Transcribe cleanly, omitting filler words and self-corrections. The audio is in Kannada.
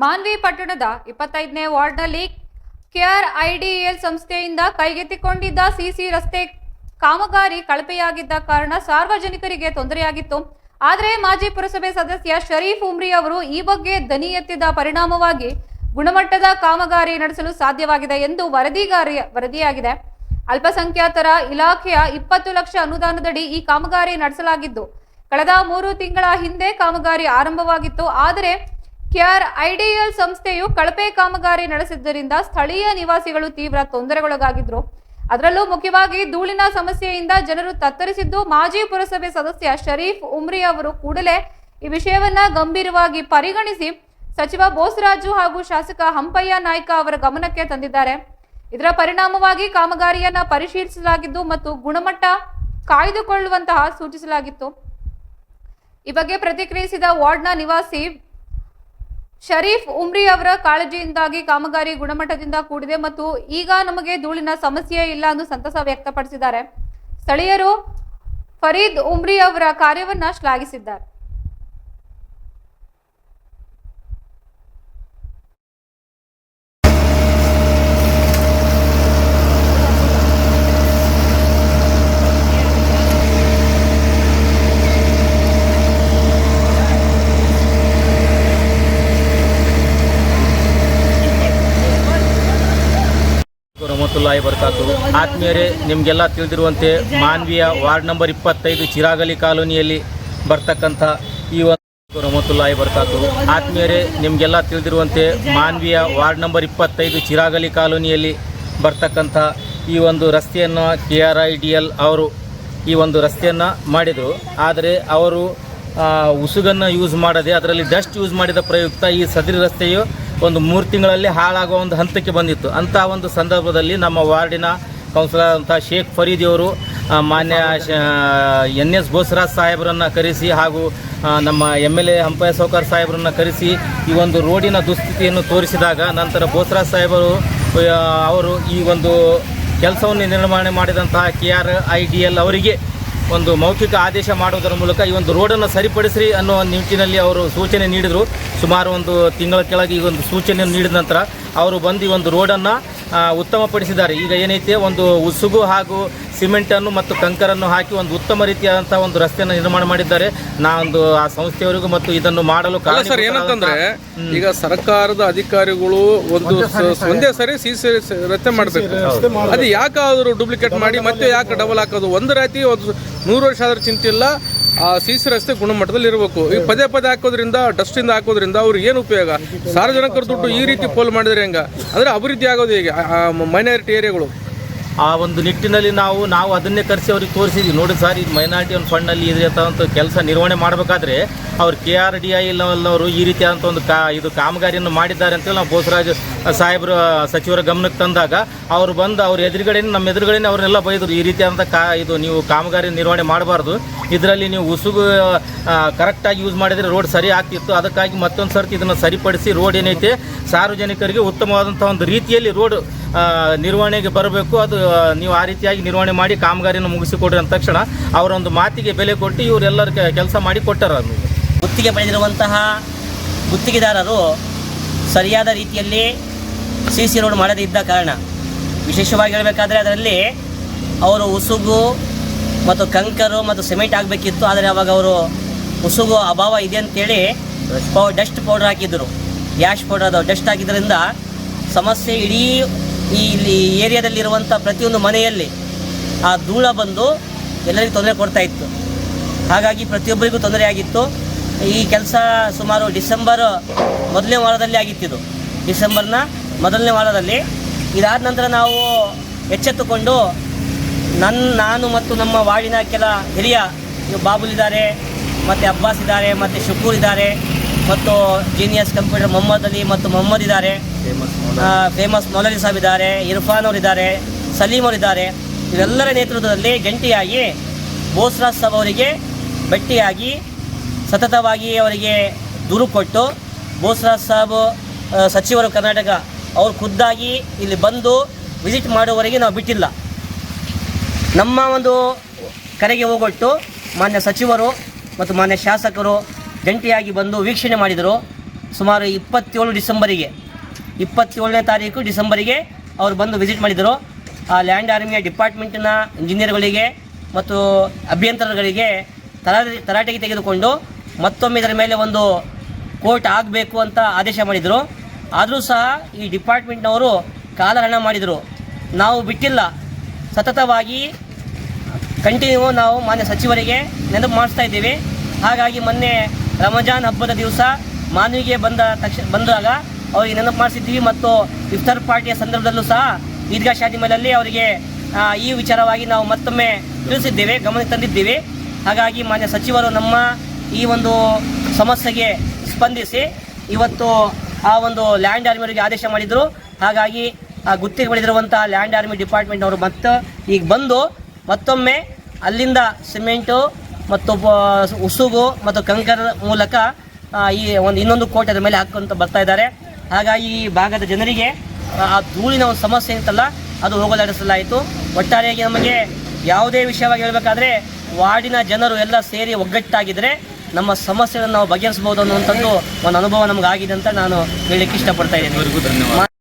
ಮಾನ್ವಿ ಪಟ್ಟಣದ 25ನೇ ವಾರ್ಡ್ನಲ್ಲಿ KRIDEL ಸಂಸ್ಥೆಯಿಂದ ಕೈಗೆತ್ತಿಕೊಂಡಿದ್ದ ಸಿಸಿ ರಸ್ತೆ ಕಾಮಗಾರಿ ಕಳಪೆಯಾಗಿದ್ದ ಕಾರಣ ಸಾರ್ವಜನಿಕರಿಗೆ ತೊಂದರೆಯಾಗಿತ್ತು. ಆದರೆ ಮಾಜಿ ಪುರಸಭೆ ಸದಸ್ಯ ಶರೀಫ್ ಉಮ್ರಿ ಅವರು ಈ ಬಗ್ಗೆ ದನಿ ಎತ್ತಿದ ಪರಿಣಾಮವಾಗಿ ಗುಣಮಟ್ಟದ ಕಾಮಗಾರಿ ನಡೆಸಲು ಸಾಧ್ಯವಾಗಿದೆ ಎಂದು ವರದಿಯಾಗಿದೆ. ಅಲ್ಪಸಂಖ್ಯಾತರ ಇಲಾಖೆಯ 20 ಲಕ್ಷ ಅನುದಾನದಡಿ ಈ ಕಾಮಗಾರಿ ನಡೆಸಲಾಗಿದ್ದು ಕಳೆದ 3 ತಿಂಗಳ ಹಿಂದೆ ಕಾಮಗಾರಿ ಆರಂಭವಾಗಿತ್ತು. ಆದರೆ KRIDEL ಸಂಸ್ಥೆಯು ಕಳಪೆ ಕಾಮಗಾರಿ ನಡೆಸಿದ್ದರಿಂದ ಸ್ಥಳೀಯ ನಿವಾಸಿಗಳು ತೀವ್ರ ತೊಂದರೆಗೊಳಗಾಗಿದ್ರು. ಅದರಲ್ಲೂ ಮುಖ್ಯವಾಗಿ ಧೂಳಿನ ಸಮಸ್ಯೆಯಿಂದ ಜನರು ತತ್ತರಿಸಿದ್ದು. ಮಾಜಿ ಪುರಸಭೆ ಸದಸ್ಯ ಶರೀಫ್ ಉಮ್ರಿ ಅವರು ಕೂಡಲೇ ಈ ವಿಷಯವನ್ನ ಗಂಭೀರವಾಗಿ ಪರಿಗಣಿಸಿ ಸಚಿವ ಬೋಸರಾಜು ಹಾಗೂ ಶಾಸಕ ಹಂಪಯ್ಯ ನಾಯ್ಕ ಅವರ ಗಮನಕ್ಕೆ ತಂದಿದ್ದಾರೆ. ಇದರ ಪರಿಣಾಮವಾಗಿ ಕಾಮಗಾರಿಯನ್ನ ಪರಿಶೀಲಿಸಲಾಗಿದ್ದು ಮತ್ತು ಗುಣಮಟ್ಟ ಕಾಯ್ದುಕೊಳ್ಳುವಂತಹ ಸೂಚಿಸಲಾಗಿತ್ತು. ಈ ಬಗ್ಗೆ ಪ್ರತಿಕ್ರಿಯಿಸಿದ ವಾರ್ಡ್ನ ನಿವಾಸಿ ಶರೀಫ್ ಉಮ್ರಿ ಅವರ ಕಾಳಜಿಯಿಂದಾಗಿ ಕಾಮಗಾರಿ ಗುಣಮಟ್ಟದಿಂದ ಕೂಡಿದೆ ಮತ್ತು ಈಗ ನಮಗೆ ಧೂಳಿನ ಸಮಸ್ಯೆ ಇಲ್ಲ ಎಂದು ಸಂತಸ ವ್ಯಕ್ತಪಡಿಸಿದ್ದಾರೆ. ಸ್ಥಳೀಯರು ಫರೀದ್ ಉಮ್ರಿ ಅವರ ಕಾರ್ಯವನ್ನ ಶ್ಲಾಘಿಸಿದ್ದಾರೆ. ರಹಮತುಲ್ಲಾಹಿ ಬರ್ಕಾತು. ಆತ್ಮೀಯರೇ, ನಿಮಗೆಲ್ಲ ತಿಳಿದಿರುವಂತೆ ಮಾನ್ವಿಯ ವಾರ್ಡ್ ನಂಬರ್ 25 ಚಿರಾಗಲಿ ಕಾಲೋನಿಯಲ್ಲಿ ಬರ್ತಕ್ಕಂಥ ಈ ಒಂದು ರಹಮತುಲ್ಲಾಹಿ ಬರ್ಕಾತು. ಆತ್ಮೀಯರೇ, ನಿಮಗೆಲ್ಲ ತಿಳಿದಿರುವಂತೆ ಮಾನ್ವಿಯ ವಾರ್ಡ್ ನಂಬರ್ 25 ಚಿರಾಗಲಿ ಕಾಲೋನಿಯಲ್ಲಿ ಬರ್ತಕ್ಕಂಥ ಈ ಒಂದು ರಸ್ತೆಯನ್ನು KRIDEL ಅವರು ಈ ಒಂದು ರಸ್ತೆಯನ್ನು ಮಾಡಿದರು. ಆದರೆ ಅವರು ಉಸುಗನ್ನು ಯೂಸ್ ಮಾಡದೆ ಅದರಲ್ಲಿ ಡಸ್ಟ್ ಯೂಸ್ ಮಾಡಿದ ಪ್ರಯುಕ್ತ ಈ ಸದರಿ ರಸ್ತೆಯು ಒಂದು 3 ತಿಂಗಳಲ್ಲಿ ಹಾಳಾಗುವ ಒಂದು ಹಂತಕ್ಕೆ ಬಂದಿತ್ತು. ಅಂಥ ಒಂದು ಸಂದರ್ಭದಲ್ಲಿ ನಮ್ಮ ವಾರ್ಡಿನ ಕೌನ್ಸಿಲರ್ ಅಂತ ಶೇಖ್ ಫರೀದಿಯವರು ಮಾನ್ಯ NS ಬೋಸರಾಜ್ ಸಾಹೇಬರನ್ನು ಕರೆಸಿ ಹಾಗೂ ನಮ್ಮ MLA ಹಂಪಯ್ಯ ಸೌಕರ್ ಸಾಹೇಬರನ್ನು ಕರೆಸಿ ಈ ಒಂದು ರೋಡಿನ ದುಸ್ಥಿತಿಯನ್ನು ತೋರಿಸಿದಾಗ ನಂತರ ಬೋಸರಾಜ್ ಸಾಹೇಬರು ಅವರು ಈ ಒಂದು ಕೆಲಸವನ್ನು ನಿರ್ಮಾಣ ಮಾಡಿದಂತಹ KRIDEL ಅವರಿಗೆ ಒಂದು ಮೌಖಿಕ ಆದೇಶ ಮಾಡುವುದರ ಮೂಲಕ ಈ ಒಂದು ರೋಡನ್ನು ಸರಿಪಡಿಸ್ರಿ ಅನ್ನೋ ನಿಟ್ಟಿನಲ್ಲಿ ಅವರು ಸೂಚನೆ ನೀಡಿದರು. ಸುಮಾರು ಒಂದು ತಿಂಗಳ ಕೆಳಗೆ ಈ ಒಂದು ಸೂಚನೆಯನ್ನು ನೀಡಿದ ನಂತರ ಅವರು ಬಂದು ಈ ಒಂದು ರೋಡನ್ನು ಉತ್ತಮಪಡಿಸಿದ್ದಾರೆ. ಈಗ ಏನೈತೆ ಒಂದು ಉಸುಗು ಹಾಗೂ ಸಿಮೆಂಟನ್ನು ಮತ್ತು ಕಂಕರನ್ನು ಹಾಕಿ ಒಂದು ಉತ್ತಮ ರೀತಿಯಾದಂಥ ಒಂದು ರಸ್ತೆಯನ್ನು ನಿರ್ಮಾಣ ಮಾಡಿದ್ದಾರೆ. ನಾವೊಂದು ಆ ಸಂಸ್ಥೆಯವರಿಗೂ ಮತ್ತು ಇದನ್ನು ಮಾಡಲು ಸರ್ ಏನಂತಂದ್ರೆ ಈಗ ಸರ್ಕಾರದ ಅಧಿಕಾರಿಗಳು ಒಂದೇ ಸರಿ ಸಿಸಿ ರಸ್ತೆ ಮಾಡಬೇಕು. ಅದು ಯಾಕಾದರೂ ಡೂಪ್ಲಿಕೇಟ್ ಮಾಡಿ ಮತ್ತೆ ಯಾಕೆ ಡಬಲ್ ಹಾಕೋದು? ಒಂದು ರಾತಿ 100 ವರ್ಷ ಆದ್ರೂ ಚಿಂತಿಲ್ಲ. ಆ ಸಿಸಿ ರಸ್ತೆ ಗುಣಮಟ್ಟದಲ್ಲಿ ಇರಬೇಕು. ಈ ಪದೇ ಹಾಕೋದ್ರಿಂದ ಡಸ್ಟಿಂದ ಹಾಕೋದ್ರಿಂದ ಅವ್ರಿಗೆ ಏನು ಉಪಯೋಗ? ಸಾರ್ವಜನಿಕರ ದುಡ್ಡು ಈ ರೀತಿ ಪೋಲ್ ಮಾಡಿದ್ರೆ ಹೆಂಗ? ಅಂದರೆ ಅಭಿವೃದ್ಧಿ ಆಗೋದು ಹೇಗೆ ಮೈನಾರಿಟಿ ಏರಿಯಾಗಳು? ಆ ಒಂದು ನಿಟ್ಟಿನಲ್ಲಿ ನಾವು ಅದನ್ನೇ ಕರೆಸಿ ಅವ್ರಿಗೆ ತೋರಿಸಿದ್ವಿ. ನೋಡಿ ಸರ್, ಈ ಮೈನಾರಿಟಿ ಒಂದು ಫಂಡ್ನಲ್ಲಿ ಇದ್ದಂಥ ಕೆಲಸ ನಿರ್ವಹಣೆ ಮಾಡಬೇಕಾದ್ರೆ ಅವ್ರು KRIDEL ಅವರು ಈ ರೀತಿಯಾದಂಥ ಒಂದು ಇದು ಕಾಮಗಾರಿಯನ್ನು ಮಾಡಿದ್ದಾರೆ ಅಂತೇಳಿ ನಾವು ಬೋಸರಾಜ್ ಸಾಹೇಬರು ಸಚಿವರ ಗಮನಕ್ಕೆ ತಂದಾಗ ಅವರು ಬಂದು ಅವ್ರ ನಮ್ಮ ಎದುರುಗಡೆನೇ ಅವ್ರನ್ನೆಲ್ಲ ಬೈದರು. ಈ ರೀತಿಯಾದಂಥ ಇದು ನೀವು ಕಾಮಗಾರಿ ನಿರ್ವಹಣೆ ಮಾಡಬಾರ್ದು, ಇದರಲ್ಲಿ ನೀವು ಉಸುಗು ಕರೆಕ್ಟಾಗಿ ಯೂಸ್ ಮಾಡಿದರೆ ರೋಡ್ ಸರಿ ಆಗ್ತಿತ್ತು. ಅದಕ್ಕಾಗಿ ಮತ್ತೊಂದು ಸರ್ತಿ ಇದನ್ನು ಸರಿಪಡಿಸಿ ರೋಡ್ ಏನೈತೆ ಸಾರ್ವಜನಿಕರಿಗೆ ಉತ್ತಮವಾದಂಥ ಒಂದು ರೀತಿಯಲ್ಲಿ ರೋಡ್ ನಿರ್ವಹಣೆಗೆ ಬರಬೇಕು. ಅದು ನೀವು ಆ ರೀತಿಯಾಗಿ ನಿರ್ವಹಣೆ ಮಾಡಿ ಕಾಮಗಾರಿಯನ್ನು ಮುಗಿಸಿಕೊಡ್ರಿ ಅಂದ ತಕ್ಷಣ ಅವರೊಂದು ಮಾತಿಗೆ ಬೆಲೆ ಕೊಟ್ಟು ಇವರೆಲ್ಲರ ಕೆಲಸ ಮಾಡಿ ಕೊಟ್ಟಾರ. ಗುತ್ತಿಗೆ ಪಡೆದಿರುವಂತಹ ಗುತ್ತಿಗೆದಾರರು ಸರಿಯಾದ ರೀತಿಯಲ್ಲಿ ಸಿಸಿ ರೋಡ್ ಮಾಡದೇ ಇದ್ದ ಕಾರಣ, ವಿಶೇಷವಾಗಿ ಹೇಳಬೇಕಾದ್ರೆ ಅದರಲ್ಲಿ ಅವರು ಉಸುಗು ಮತ್ತು ಕಂಕರು ಮತ್ತು ಸಿಮೆಂಟ್ ಆಗಬೇಕಿತ್ತು. ಆದರೆ ಅವಾಗ ಅವರು ಉಸುಗು ಅಭಾವ ಇದೆ ಅಂತೇಳಿ ಡಸ್ಟ್ ಪೌಡರ್ ಹಾಕಿದ್ದರು. ಯಾಶ್ ಪೌಡರ್ ಅದು ಡಸ್ಟ್ ಹಾಕಿದ್ರಿಂದ ಸಮಸ್ಯೆ ಇಡೀ ಈ ಏರಿಯಾದಲ್ಲಿರುವಂಥ ಪ್ರತಿಯೊಂದು ಮನೆಯಲ್ಲಿ ಆ ಧೂಳ ಬಂದು ಎಲ್ಲರಿಗೂ ತೊಂದರೆ ಕೊಡ್ತಾ ಇತ್ತು. ಹಾಗಾಗಿ ಪ್ರತಿಯೊಬ್ಬರಿಗೂ ತೊಂದರೆ ಆಗಿತ್ತು. ಈ ಕೆಲಸ ಸುಮಾರು ಡಿಸೆಂಬರ್ ಮೊದಲನೇ ವಾರದಲ್ಲಿ ಆಗಿತ್ತಿದ್ದು. ಡಿಸೆಂಬರ್ನ ಮೊದಲನೇ ವಾರದಲ್ಲಿ ಇದಾದ ನಂತರ ನಾವು ಎಚ್ಚೆತ್ತುಕೊಂಡು ನಾನು ಮತ್ತು ನಮ್ಮ ವಾರ್ಡಿನ ಕೆಲ ಹಿರಿಯ ಬಾಬುಲ್ ಇದ್ದಾರೆ, ಮತ್ತು ಅಬ್ಬಾಸ್ ಇದ್ದಾರೆ, ಮತ್ತು ಶುಕೂರ್ ಇದ್ದಾರೆ, ಮತ್ತು ಜೀನಿಯಸ್ ಕಂಪ್ಯೂಟರ್ ಮೊಹಮ್ಮದ್ ಅಲಿ ಮತ್ತು ಮೊಹಮ್ಮದ್ ಇದ್ದಾರೆ, ಫೇಮಸ್ ಮೌಲವಿ ಸಾಹೇಬ್ ಇದ್ದಾರೆ, ಇರ್ಫಾನ್ ಅವರಿದ್ದಾರೆ, ಸಲೀಮ್ ಅವರಿದ್ದಾರೆ. ಇವರೆಲ್ಲರ ನೇತೃತ್ವದಲ್ಲಿ ಜಂಟಿಯಾಗಿ ಬೋಸರಾಜ್ ಸಾಬ್ ಅವರಿಗೆ ಭೇಟಿಯಾಗಿ ಸತತವಾಗಿ ಅವರಿಗೆ ದೂರು ಕೊಟ್ಟು ಬೋಸರಾಜ್ ಸಾಬ್ ಸಚಿವರು ಕರ್ನಾಟಕ ಅವರು ಖುದ್ದಾಗಿ ಇಲ್ಲಿ ಬಂದು ವಿಸಿಟ್ ಮಾಡುವವರೆಗೆ ನಾವು ಬಿಟ್ಟಿಲ್ಲ. ನಮ್ಮ ಒಂದು ಕರೆಗೆ ಹೋಗೊಟ್ಟು ಮಾನ್ಯ ಸಚಿವರು ಮತ್ತು ಮಾನ್ಯ ಶಾಸಕರು ಜಂಟಿಯಾಗಿ ಬಂದು ವೀಕ್ಷಣೆ ಮಾಡಿದರು. ಸುಮಾರು 27ನೇ ತಾರೀಕು ಡಿಸೆಂಬರಿಗೆ ಅವರು ಬಂದು ವಿಸಿಟ್ ಮಾಡಿದರು. ಆ ಲ್ಯಾಂಡ್ ಆರ್ಮಿಯ ಡಿಪಾರ್ಟ್ಮೆಂಟಿನ ಇಂಜಿನಿಯರ್ಗಳಿಗೆ ಮತ್ತು ಅಭಿಯಂತರಗಳಿಗೆ ತರಾಟೆಗೆ ತೆಗೆದುಕೊಂಡು ಮತ್ತೊಮ್ಮೆ ಇದರ ಮೇಲೆ ಒಂದು ಕೋರ್ಟ್ ಆಗಬೇಕು ಅಂತ ಆದೇಶ ಮಾಡಿದರು. ಆದರೂ ಸಹ ಈ ಡಿಪಾರ್ಟ್ಮೆಂಟ್ನವರು ಕಾಲಹರಣ ಮಾಡಿದರು. ನಾವು ಬಿಟ್ಟಿಲ್ಲ, ಸತತವಾಗಿ ಕಂಟಿನ್ಯೂ ನಾವು ಮಾನ್ಯ ಸಚಿವರಿಗೆ ನೆನಪು ಮಾಡಿಸ್ತಾ ಇದ್ದೀವಿ. ಹಾಗಾಗಿ ಮೊನ್ನೆ ರಂಜಾನ್ ಹಬ್ಬದ ದಿವಸ ಮಾನ್ವಿಗೆ ಬಂದಾಗ ಅವರಿಗೆ ನೆನಪು ಮಾಡಿಸಿದ್ದೀವಿ ಮತ್ತು ಇಫ್ತಾರ್ ಪಾರ್ಟಿಯ ಸಂದರ್ಭದಲ್ಲೂ ಸಹ ಈದ್ಗಾ ಶಾದಿ ಮೇಲಲ್ಲಿ ಅವರಿಗೆ ಈ ವಿಚಾರವಾಗಿ ನಾವು ಮತ್ತೊಮ್ಮೆ ತಿಳಿಸಿದ್ದೇವೆ, ಗಮನಕ್ಕೆ ತಂದಿದ್ದೀವಿ. ಹಾಗಾಗಿ ಮಾನ್ಯ ಸಚಿವರು ನಮ್ಮ ಈ ಒಂದು ಸಮಸ್ಯೆಗೆ ಸ್ಪಂದಿಸಿ ಇವತ್ತು ಆ ಒಂದು ಲ್ಯಾಂಡ್ ಆರ್ಮಿಯವರಿಗೆ ಆದೇಶ ಮಾಡಿದರು. ಹಾಗಾಗಿ ಆ ಗುತ್ತಿಗೆ ಪಡೆದಿರುವಂತಹ ಲ್ಯಾಂಡ್ ಆರ್ಮಿ ಡಿಪಾರ್ಟ್ಮೆಂಟ್ ಅವರು ಈಗ ಬಂದು ಮತ್ತೊಮ್ಮೆ ಅಲ್ಲಿಂದ ಸಿಮೆಂಟು ಮತ್ತು ಉಸುಗು ಮತ್ತು ಕಂಕರ್ ಮೂಲಕ ಈ ಇನ್ನೊಂದು ಕೋಟೆ ಅದರ ಮೇಲೆ ಹಾಕ್ಕೊಂತ ಬರ್ತಾ ಇದ್ದಾರೆ. ಹಾಗಾಗಿ ಈ ಭಾಗದ ಜನರಿಗೆ ಆ ಧೂಳಿನ ಒಂದು ಸಮಸ್ಯೆ ಇತ್ತಲ್ಲ ಅದು ಹೋಗಲಾಡಿಸಲಾಯಿತು. ಒಟ್ಟಾರೆಯಾಗಿ ನಮಗೆ ಯಾವುದೇ ವಿಷಯವಾಗಿ ಹೇಳಬೇಕಾದ್ರೆ ವಾರ್ಡಿನ ಜನರು ಎಲ್ಲ ಸೇರಿ ಒಗ್ಗಟ್ಟಾಗಿದ್ದರೆ ನಮ್ಮ ಸಮಸ್ಯೆಗಳನ್ನು ನಾವು ಬಗೆಹರಿಸಬಹುದು ಅನ್ನುವಂಥದ್ದು ಒಂದು ಅನುಭವ ನಮಗಾಗಿದೆ ಅಂತ ನಾನು ಹೇಳಲಿಕ್ಕೆ ಇಷ್ಟಪಡ್ತಾ ಇದ್ದೀನಿ. ಧನ್ಯವಾದ.